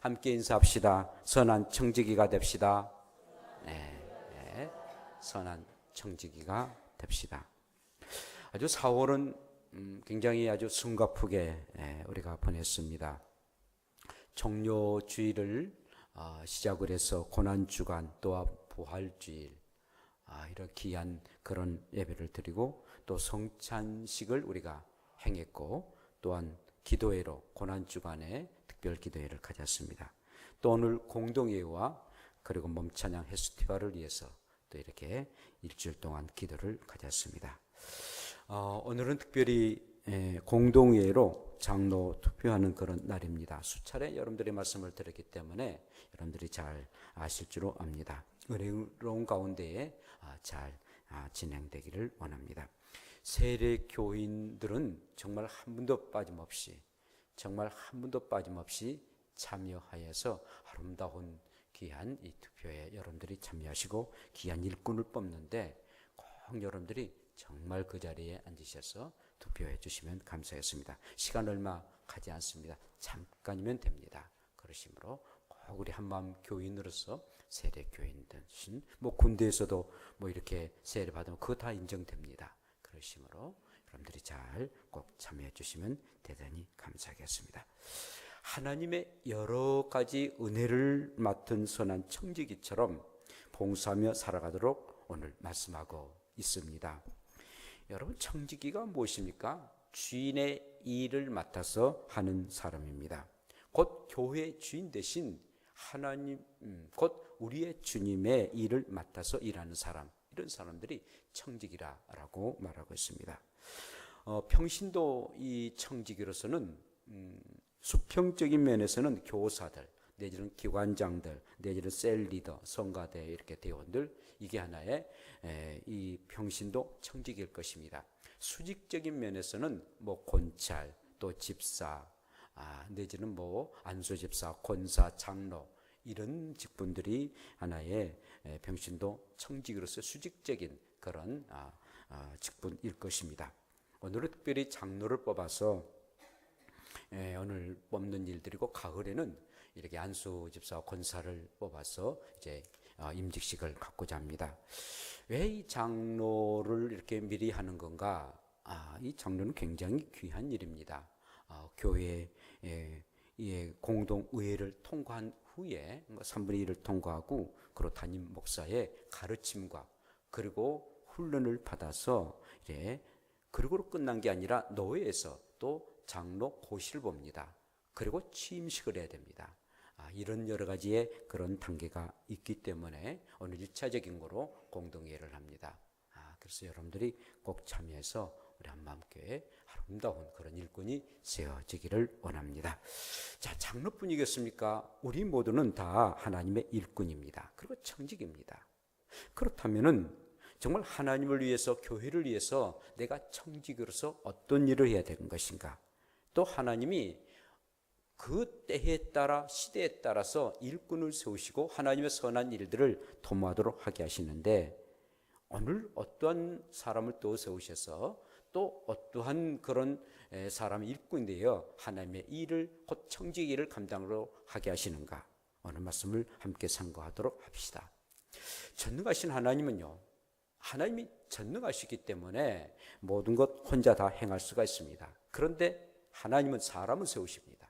함께 인사합시다. 선한 청지기가 됩시다. 네, 선한 청지기가 됩시다. 아주 4월은 굉장히 아주 숨가쁘게 우리가 보냈습니다. 종료주일을 시작을 해서 고난주간 또한 부활주일 이런 귀한 그런 예배를 드리고 또 성찬식을 우리가 행했고 또한 기도회로 고난주간에 특별 기도회를 가졌습니다. 또 오늘 공동예배와 그리고 몸찬양 페스티벌을 위해서 또 이렇게 일주일 동안 기도를 가졌습니다. 오늘은 특별히 공동예배로 장로 투표하는 그런 날입니다. 수차례 여러분들이 말씀을 드렸기 때문에 여러분들이 잘 아실 줄 압니다. 은혜로운 가운데에 잘 진행되기를 원합니다. 세례 교인들은 정말 한 분도 빠짐없이 참여하여서 아름다운 귀한 이 투표에 여러분들이 참여하시고 귀한 일꾼을 뽑는데 꼭 여러분들이 정말 그 자리에 앉으셔서 투표해 주시면 감사하겠습니다. 시간 얼마 가지 않습니다. 잠깐이면 됩니다. 그러시므로 꼭 우리 한마음 교인으로서 세례 교인 대신 군대에서도 이렇게 세례 받으면 그거 다 인정됩니다. 그러시므로 여러분들이 잘 꼭 참여해 주시면 대단히 감사하겠습니다. 하나님의 여러 가지 은혜를 맡은 선한 청지기처럼 봉사하며 살아가도록 오늘 말씀하고 있습니다. 여러분, 청지기가 무엇입니까? 주인의 일을 맡아서 하는 사람입니다. 곧 교회 주인 대신 하나님, 곧 우리의 주님의 일을 맡아서 일하는 사람, 이런 사람들이 청지기라고 말하고 있습니다. 평신도 이 청지기로서는 수평적인 면에서는 교사들, 내지는 기관장들, 내지는 셀 리더, 성가대 이렇게 대원들, 이게 하나의 이 평신도 청지기일 것입니다. 수직적인 면에서는 권찰, 또 집사, 내지는 안수집사, 권사, 장로 이런 직분들이 하나의 평신도 청지기로서 수직적인 그런 직분일 것입니다. 오늘은 특별히 장로를 뽑아서 오늘 뽑는 일들이고, 가을에는 이렇게 안수집사와 권사를 뽑아서 이제 임직식을 갖고자 합니다. 왜 이 장로를 이렇게 미리 하는 건가? 이 장로는 굉장히 귀한 일입니다. 교회의 공동의회를 통과한 후에 3분의 1을 통과하고 그리고 담임 목사의 가르침과 그리고 훈련을 받아서 이제 그리고 끝난 게 아니라 노회에서 또 장로 고시를 봅니다. 그리고 취임식을 해야 됩니다. 이런 여러 가지의 그런 단계가 있기 때문에 오늘 1차적인 거로 공동회를 합니다. 그래서 여러분들이 꼭 참여해서 우리 한마음교회 아름다운 그런 일꾼이 세워지기를 원합니다. 자, 장로뿐이겠습니까? 우리 모두는 다 하나님의 일꾼입니다. 그리고 청직입니다. 그렇다면은 정말 하나님을 위해서, 교회를 위해서 내가 청직으로서 어떤 일을 해야 되는 것인가? 또 하나님이 그 때에 따라, 시대에 따라서 일꾼을 세우시고 하나님의 선한 일들을 도모하도록 하게 하시는데, 오늘 어떠한 사람을 또 세우셔서 또 어떠한 그런 사람이 일꾼인데요, 하나님의 일을, 곧 청지기 일을 감당으로 하게 하시는가? 오늘 말씀을 함께 상고하도록 합시다. 전능하신 하나님은요, 하나님이 전능하시기 때문에 모든 것 혼자 다 행할 수가 있습니다. 그런데 하나님은 사람을 세우십니다.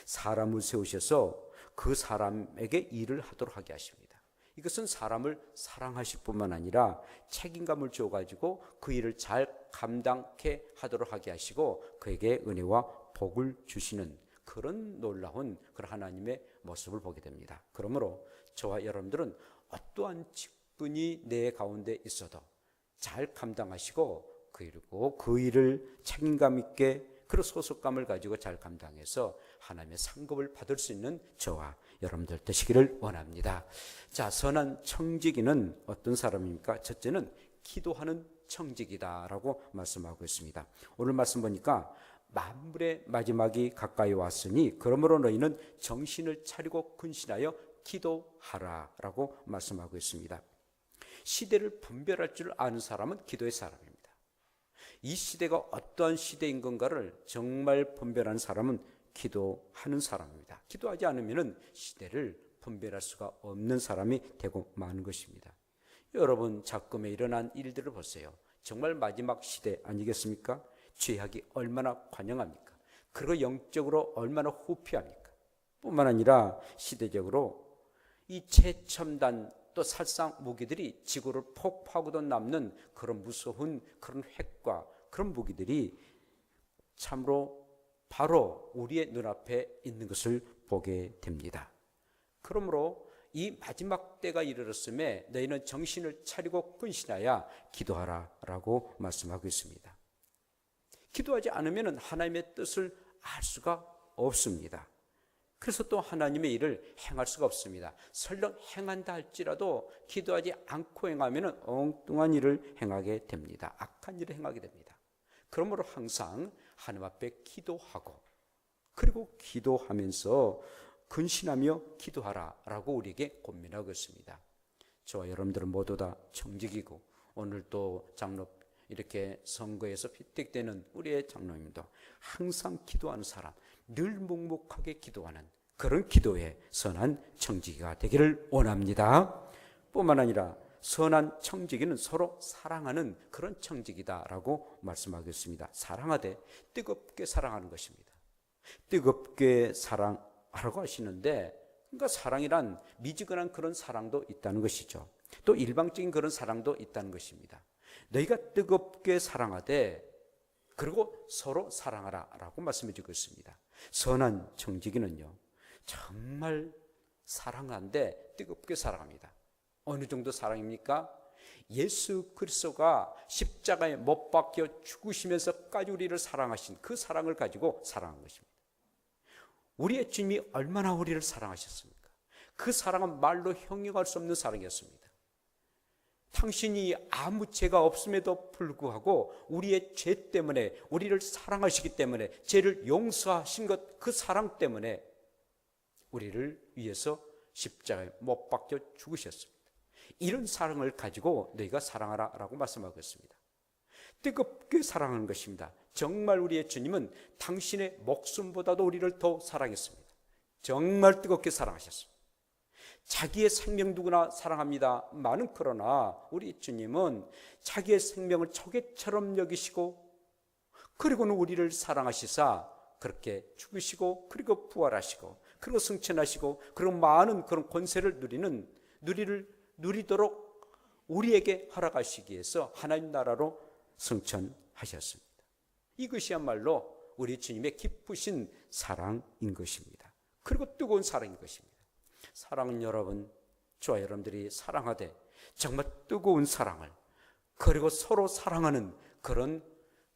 사람을 세우셔서 그 사람에게 일을 하도록 하게 하십니다. 이것은 사람을 사랑하실 뿐만 아니라 책임감을 주어가지고 그 일을 잘 감당케 하도록 하게 하시고 그에게 은혜와 복을 주시는 그런 놀라운 그런 하나님의 모습을 보게 됩니다. 그러므로 저와 여러분들은 어떠한 직분이 내 가운데 있어도 잘 감당하시고 그리고 그 일을 책임감 있게 그런 소속감을 가지고 잘 감당해서 하나님의 상급을 받을 수 있는 저와 여러분들 되시기를 원합니다. 자, 선한 청지기는 어떤 사람입니까? 첫째는 기도하는 청지기다라고 말씀하고 있습니다. 오늘 말씀 보니까 만물의 마지막이 가까이 왔으니 그러므로 너희는 정신을 차리고 근신하여 기도하라라고 말씀하고 있습니다. 시대를 분별할 줄 아는 사람은 기도의 사람입니다. 이 시대가 어떠한 시대인 건가를 정말 분별하는 사람은 기도하는 사람입니다. 기도하지 않으면 시대를 분별할 수가 없는 사람이 되고 마는 것입니다. 여러분, 작금에 일어난 일들을 보세요. 정말 마지막 시대 아니겠습니까? 죄악이 얼마나 관영합니까? 그리고 영적으로 얼마나 후피합니까? 뿐만 아니라 시대적으로 이 최첨단 또 살상 무기들이 지구를 폭파하고도 남는 그런 무서운 그런 핵과 그런 무기들이 참으로 바로 우리의 눈앞에 있는 것을 보게 됩니다. 그러므로 이 마지막 때가 이르렀음에 너희는 정신을 차리고 근신하여 기도하라 라고 말씀하고 있습니다. 기도하지 않으면 하나님의 뜻을 알 수가 없습니다. 그래서 또 하나님의 일을 행할 수가 없습니다. 설령 행한다 할지라도 기도하지 않고 행하면 엉뚱한 일을 행하게 됩니다. 악한 일을 행하게 됩니다. 그러므로 항상 하나님 앞에 기도하고 그리고 기도하면서 근신하며 기도하라 라고 우리에게 권면하고 있습니다. 저와 여러분들은 모두 다 정직이고 오늘 또 장로 이렇게 선거에서 픽택되는 우리의 장로님도 항상 기도하는 사람, 늘 묵묵하게 기도하는 그런 기도의 선한 청지기가 되기를 원합니다. 뿐만 아니라 선한 청지기는 서로 사랑하는 그런 청지기다라고 말씀하겠습니다. 사랑하되 뜨겁게 사랑하는 것입니다. 뜨겁게 사랑하라고 하시는데, 그러니까 사랑이란 미지근한 그런 사랑도 있다는 것이죠. 또 일방적인 그런 사랑도 있다는 것입니다. 너희가 뜨겁게 사랑하되 그리고 서로 사랑하라 라고 말씀해 주고 있습니다. 선한 청지기는요, 정말 사랑하는데 뜨겁게 사랑합니다. 어느 정도 사랑입니까? 예수 그리스도가 십자가에 못 박혀 죽으시면서까지 우리를 사랑하신 그 사랑을 가지고 사랑한 것입니다. 우리의 주님이 얼마나 우리를 사랑하셨습니까? 그 사랑은 말로 형용할 수 없는 사랑이었습니다. 당신이 아무 죄가 없음에도 불구하고 우리의 죄 때문에 우리를 사랑하시기 때문에 죄를 용서하신 것, 그 사랑 때문에 우리를 위해서 십자가에 못 박혀 죽으셨습니다. 이런 사랑을 가지고 너희가 사랑하라 라고 말씀하고 있습니다. 뜨겁게 사랑하는 것입니다. 정말 우리의 주님은 당신의 목숨보다도 우리를 더 사랑했습니다. 정말 뜨겁게 사랑하셨습니다. 자기의 생명 누구나 사랑합니다. 많은 그러나 우리 주님은 자기의 생명을 초계처럼 여기시고 그리고는 우리를 사랑하시사 그렇게 죽으시고 그리고 부활하시고 그리고 승천하시고 그리고 많은 그런 권세를 누리도록 우리에게 허락하시기 위해서 하나님 나라로 승천하셨습니다. 이것이야말로 우리 주님의 기쁘신 사랑인 것입니다. 그리고 뜨거운 사랑인 것입니다. 사랑은 여러분, 저와 여러분들이 사랑하되 정말 뜨거운 사랑을 그리고 서로 사랑하는 그런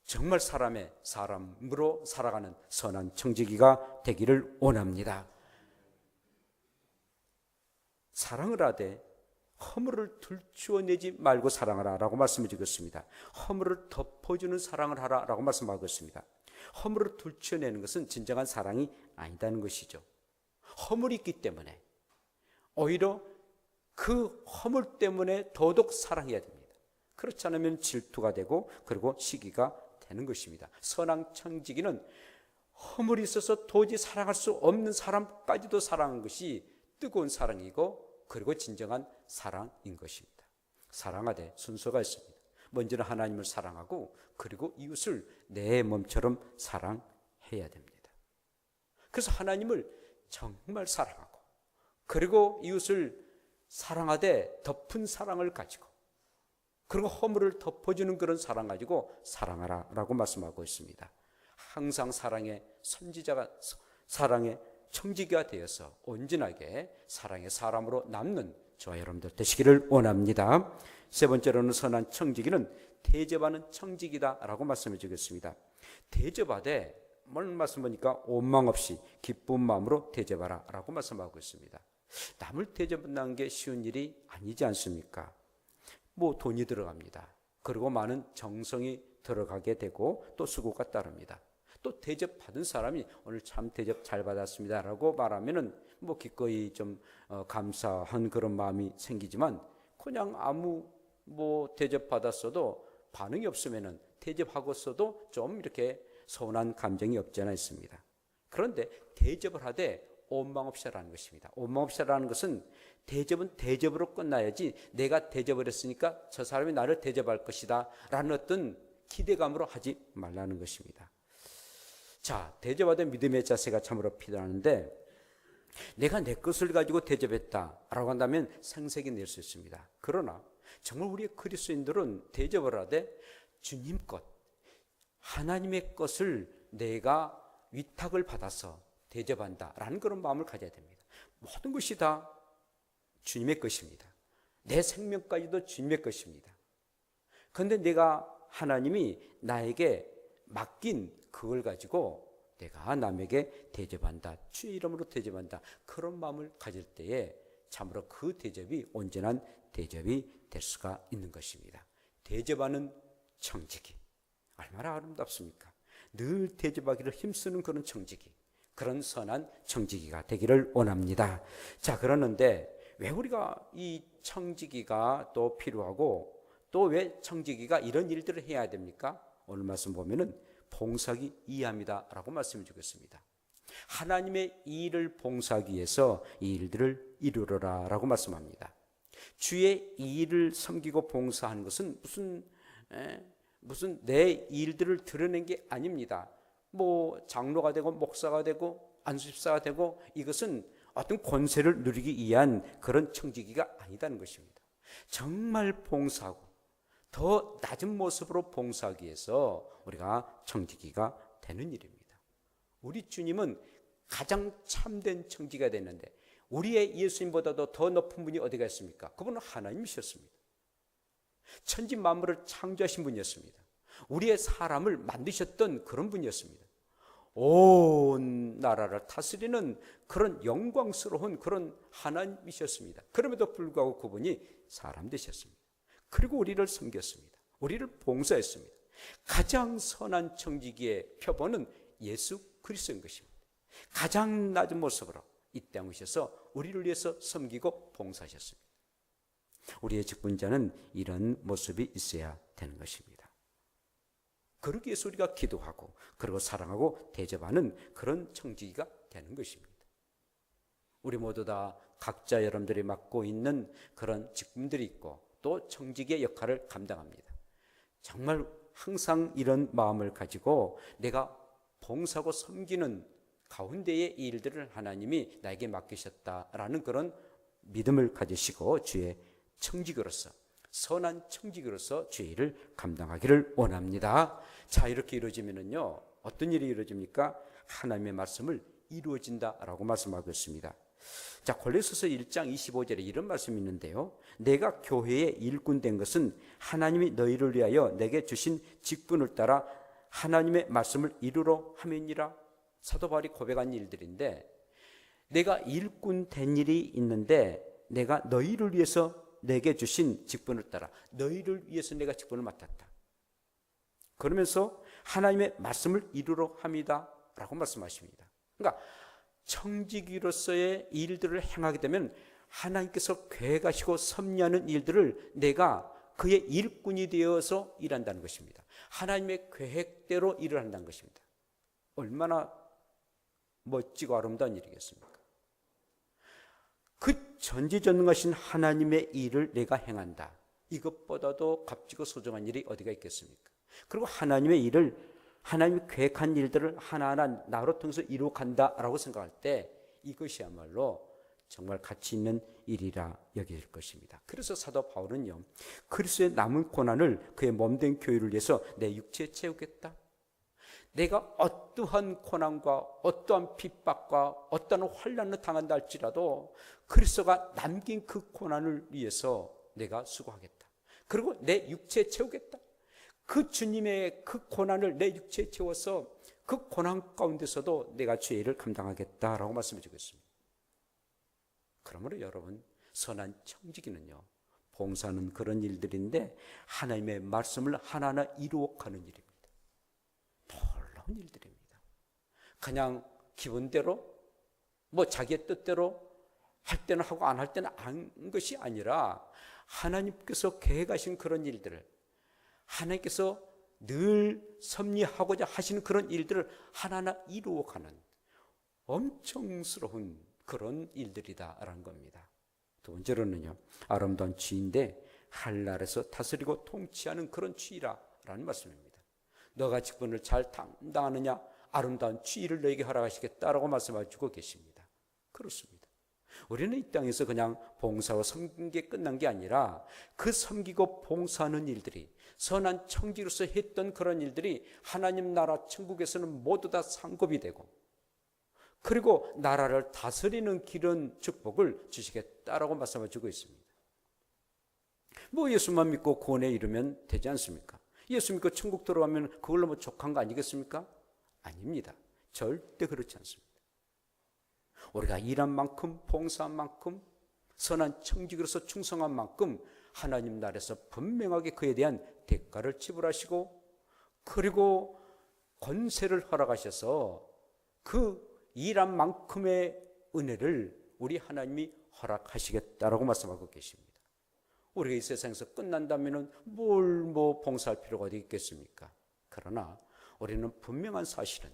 정말 사람으로 살아가는 선한 청지기가 되기를 원합니다. 사랑을 하되 허물을 들추어내지 말고 사랑하라 라고 말씀해 주겠습니다. 허물을 덮어주는 사랑을 하라 라고 말씀하고 있습니다. 허물을 들추어내는 것은 진정한 사랑이 아니다는 것이죠. 허물이 있기 때문에 오히려 그 허물 때문에 더더욱 사랑해야 됩니다. 그렇지 않으면 질투가 되고 그리고 시기가 되는 것입니다. 선한 청지기는 허물이 있어서 도저히 사랑할 수 없는 사람까지도 사랑하는 것이 뜨거운 사랑이고 그리고 진정한 사랑인 것입니다. 사랑하되 순서가 있습니다. 먼저는 하나님을 사랑하고 그리고 이웃을 내 몸처럼 사랑해야 됩니다. 그래서 하나님을 정말 사랑하고 그리고 이웃을 사랑하되 덮은 사랑을 가지고 그리고 허물을 덮어주는 그런 사랑 가지고 사랑하라 라고 말씀하고 있습니다. 항상 사랑의 선지자가, 사랑의 청지기가 되어서 온전하게 사랑의 사람으로 남는 저와 여러분들 되시기를 원합니다. 세 번째로는 선한 청지기는 대접하는 청지기다 라고 말씀해 주겠습니다. 대접하되 뭘 말씀 보니까 원망 없이 기쁜 마음으로 대접하라 라고 말씀하고 있습니다. 남을 대접한다는 게 쉬운 일이 아니지 않습니까? 뭐 돈이 들어갑니다. 그리고 많은 정성이 들어가게 되고 또 수고가 따릅니다. 또 대접받은 사람이 오늘 참 대접 잘 받았습니다 라고 말하면은 뭐 기꺼이 좀 감사한 그런 마음이 생기지만 그냥 아무 뭐 대접받았어도 반응이 없으면은 대접하고서도 좀 이렇게 서운한 감정이 없지 않아 있습니다. 그런데 대접을 하되 원망 없이 하라는 것입니다. 원망 없이 하라는 것은 대접은 대접으로 끝나야지 내가 대접을 했으니까 저 사람이 나를 대접할 것이다 라는 어떤 기대감으로 하지 말라는 것입니다. 자, 대접하던 믿음의 자세가 참으로 필요한데, 내가 내 것을 가지고 대접했다라고 한다면 생색이 낼 수 있습니다. 그러나 정말 우리 그리스도인들은 대접을 하되 주님 것, 하나님의 것을 내가 위탁을 받아서 대접한다라는 그런 마음을 가져야 됩니다. 모든 것이 다 주님의 것입니다. 내 생명까지도 주님의 것입니다. 그런데 내가 하나님이 나에게 맡긴 그걸 가지고 내가 남에게 대접한다, 주의 이름으로 대접한다, 그런 마음을 가질 때에 참으로 그 대접이 온전한 대접이 될 수가 있는 것입니다. 대접하는 청지기, 얼마나 아름답습니까? 늘 대접하기를 힘쓰는 그런 청지기, 그런 선한 청지기가 되기를 원합니다. 자, 그러는데 왜 우리가 이 청지기가 또 필요하고 또 왜 청지기가 이런 일들을 해야 됩니까? 오늘 말씀 보면은 봉사하기 이해합니다 라고 말씀해 주겠습니다. 하나님의 일을 봉사하기 위해서 이 일들을 이루어라 라고 말씀합니다. 주의 일을 섬기고 봉사하는 것은 무슨 내 일들을 드러낸 게 아닙니다. 뭐 장로가 되고 목사가 되고 안수집사가 되고 이것은 어떤 권세를 누리기 위한 그런 청지기가 아니다는 것입니다. 정말 봉사하고 더 낮은 모습으로 봉사하기 위해서 우리가 청지기가 되는 일입니다. 우리 주님은 가장 참된 청지기가 됐는데 우리의 예수님보다도 더 높은 분이 어디가 있습니까? 그분은 하나님이셨습니다. 천지 만물을 창조하신 분이었습니다. 우리의 사람을 만드셨던 그런 분이었습니다. 온 나라를 다스리는 그런 영광스러운 그런 하나님이셨습니다. 그럼에도 불구하고 그분이 사람 되셨습니다. 그리고 우리를 섬겼습니다. 우리를 봉사했습니다. 가장 선한 청지기의 표본은 예수 그리스도인 것입니다. 가장 낮은 모습으로 이 땅에 오셔서 우리를 위해서 섬기고 봉사하셨습니다. 우리의 직분자는 이런 모습이 있어야 되는 것입니다. 그러기 위해서 우리가 기도하고 그리고 사랑하고 대접하는 그런 청지기가 되는 것입니다. 우리 모두 다 각자 여러분들이 맡고 있는 그런 직분들이 있고 또 청지기의 역할을 감당합니다. 정말 항상 이런 마음을 가지고 내가 봉사하고 섬기는 가운데의 일들을 하나님이 나에게 맡기셨다라는 그런 믿음을 가지시고 주의 청지기로서 선한 청지기로서 주의 일을 감당하기를 원합니다. 자, 이렇게 이루어지면은요 어떤 일이 이루어집니까? 하나님의 말씀을 이루어진다라고 말씀하고 있습니다. 자, 골로새서 1장 25절에 이런 말씀이 있는데요. 내가 교회의 일꾼 된 것은 하나님이 너희를 위하여 내게 주신 직분을 따라 하나님의 말씀을 이루러 함이니라. 사도 바울이 고백한 일들인데 내가 일꾼 된 일이 있는데 내가 너희를 위해서 내게 주신 직분을 따라 너희를 위해서 내가 직분을 맡았다. 그러면서 하나님의 말씀을 이루러 함이다 라고 말씀하십니다. 그러니까 청지기로서의 일들을 행하게 되면 하나님께서 계획하시고 섭리하는 일들을 내가 그의 일꾼이 되어서 일한다는 것입니다. 하나님의 계획대로 일을 한다는 것입니다. 얼마나 멋지고 아름다운 일이겠습니까? 그 전지전능하신 하나님의 일을 내가 행한다. 이것보다도 값지고 소중한 일이 어디가 있겠습니까? 그리고 하나님의 일을 하나님이 계획한 일들을 하나하나 나로 통해서 이루어간다라고 생각할 때 이것이야말로 정말 가치 있는 일이라 여길 것입니다. 그래서 사도 바울은요, 그리스도의 남은 고난을 그의 몸된 교회를 위해서 내 육체에 채우겠다. 내가 어떠한 고난과 어떠한 핍박과 어떠한 환난을 당한다 할지라도 그리스도가 남긴 그 고난을 위해서 내가 수고하겠다. 그리고 내 육체에 채우겠다. 그 주님의 그 고난을 내 육체에 채워서 그 고난 가운데서도 내가 주의 일을 감당하겠다라고 말씀해 주고 있습니다. 그러므로 여러분, 선한 청지기는요, 봉사하는 그런 일들인데 하나님의 말씀을 하나하나 이루어가는 일입니다. 놀라운 일들입니다. 그냥 기분대로 뭐 자기의 뜻대로 할 때는 하고 안 할 때는 안 것이 아니라 하나님께서 계획하신 그런 일들을 하나님께서 늘 섭리하고자 하시는 그런 일들을 하나하나 이루어가는 엄청스러운 그런 일들이다라는 겁니다. 두 번째로는요, 아름다운 쥐인데 한날에서 다스리고 통치하는 그런 쥐라라는 말씀입니다. 너가 직분을 잘 감당하느냐, 아름다운 쥐를 너에게 허락하시겠다라고 말씀하시고 계십니다. 그렇습니다. 우리는 이 땅에서 그냥 봉사와 섬긴 게 끝난 게 아니라 그 섬기고 봉사하는 일들이, 선한 청지로서 했던 그런 일들이 하나님 나라 천국에서는 모두 다 상급이 되고, 그리고 나라를 다스리는 길은 축복을 주시겠다라고 말씀하시고 있습니다. 뭐 예수만 믿고 구원에 이르면 되지 않습니까? 예수 믿고 천국 들어가면 그걸로 뭐 족한 거 아니겠습니까? 아닙니다. 절대 그렇지 않습니다. 우리가 일한 만큼, 봉사한 만큼, 선한 청직으로서 충성한 만큼 하나님 나라에서 분명하게 그에 대한 대가를 지불하시고, 그리고 권세를 허락하셔서 그 일한 만큼의 은혜를 우리 하나님이 허락하시겠다라고 말씀하고 계십니다. 우리가 이 세상에서 끝난다면 뭘 봉사할 필요가 어디 있겠습니까? 그러나 우리는 분명한 사실은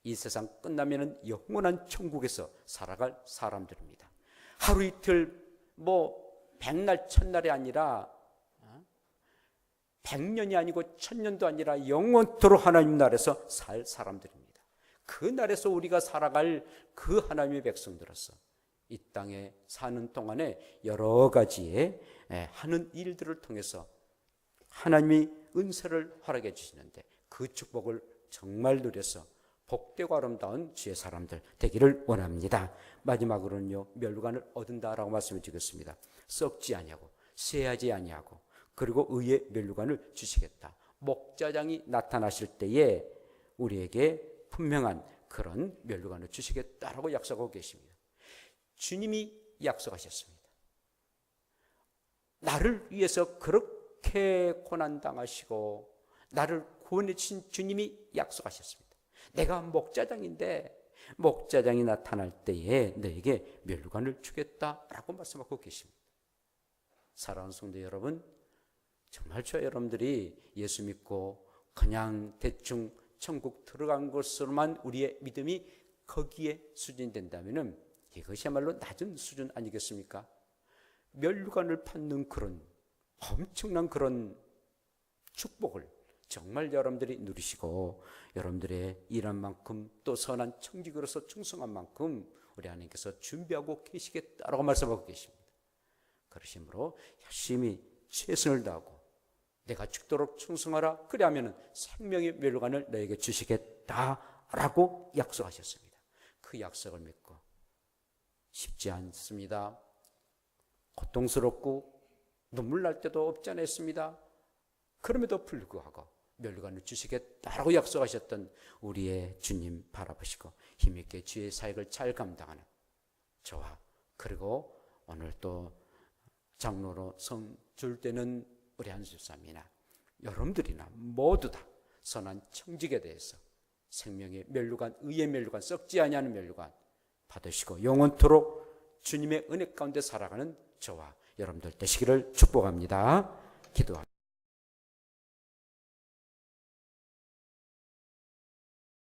이 세상 끝나면 영원한 천국에서 살아갈 사람들입니다. 하루 이틀 백날 천날이 아니라 100년이 아니고 1000년도 아니라 영원토록 하나님 나라에서 살 사람들입니다. 그 날에서 우리가 살아갈 그 하나님의 백성들로서 이 땅에 사는 동안에 여러 가지의 하는 일들을 통해서 하나님이 은혜를 허락해 주시는데, 그 축복을 정말 누려서 복되고 아름다운 주의 사람들 되기를 원합니다. 마지막으로는요, 멸관을 얻은다라고 말씀을 드리겠습니다. 썩지 아니하고 쇠하지 아니하고 그리고 의의 멸관을 주시겠다. 목자장이 나타나실 때에 우리에게 분명한 그런 멸관을 주시겠다라고 약속하고 계십니다. 주님이 약속하셨습니다. 나를 위해서 그렇게 고난당하시고 나를 구원해 주신 주님이 약속하셨습니다. 내가 목자장인데 목자장이 나타날 때에 너에게 멸관을 주겠다라고 말씀하고 계십니다. 사랑하는 성도 여러분, 정말 저 여러분들이 예수 믿고 그냥 대충 천국 들어간 것으로만 우리의 믿음이 거기에 수준된다면 이것이야말로 낮은 수준 아니겠습니까? 멸관을 받는 그런 엄청난 그런 축복을 정말 여러분들이 누리시고, 여러분들의 일한 만큼 또 선한 청직으로서 충성한 만큼 우리 하나님께서 준비하고 계시겠다라고 말씀하고 계십니다. 그러심으로 열심히 최선을 다하고 내가 죽도록 충성하라, 그리하면 생명의 멸관을 너에게 주시겠다라고 약속하셨습니다. 그 약속을 믿고 쉽지 않습니다. 고통스럽고 눈물 날 때도 없지 않았습니다. 그럼에도 불구하고 멸관을 주시겠다라고 약속하셨던 우리의 주님 바라보시고 힘있게 주의 사역을 잘 감당하는 저와, 그리고 오늘 또 장로로 성 줄 때는 우리 한술사님이나 여러분들이나 모두 다 선한 청직에 대해서 생명의 멸류관, 의의 멸류관, 썩지 아니하는 멸류관 받으시고 영원토록 주님의 은혜 가운데 살아가는 저와 여러분들 되시기를 축복합니다. 기도합니다.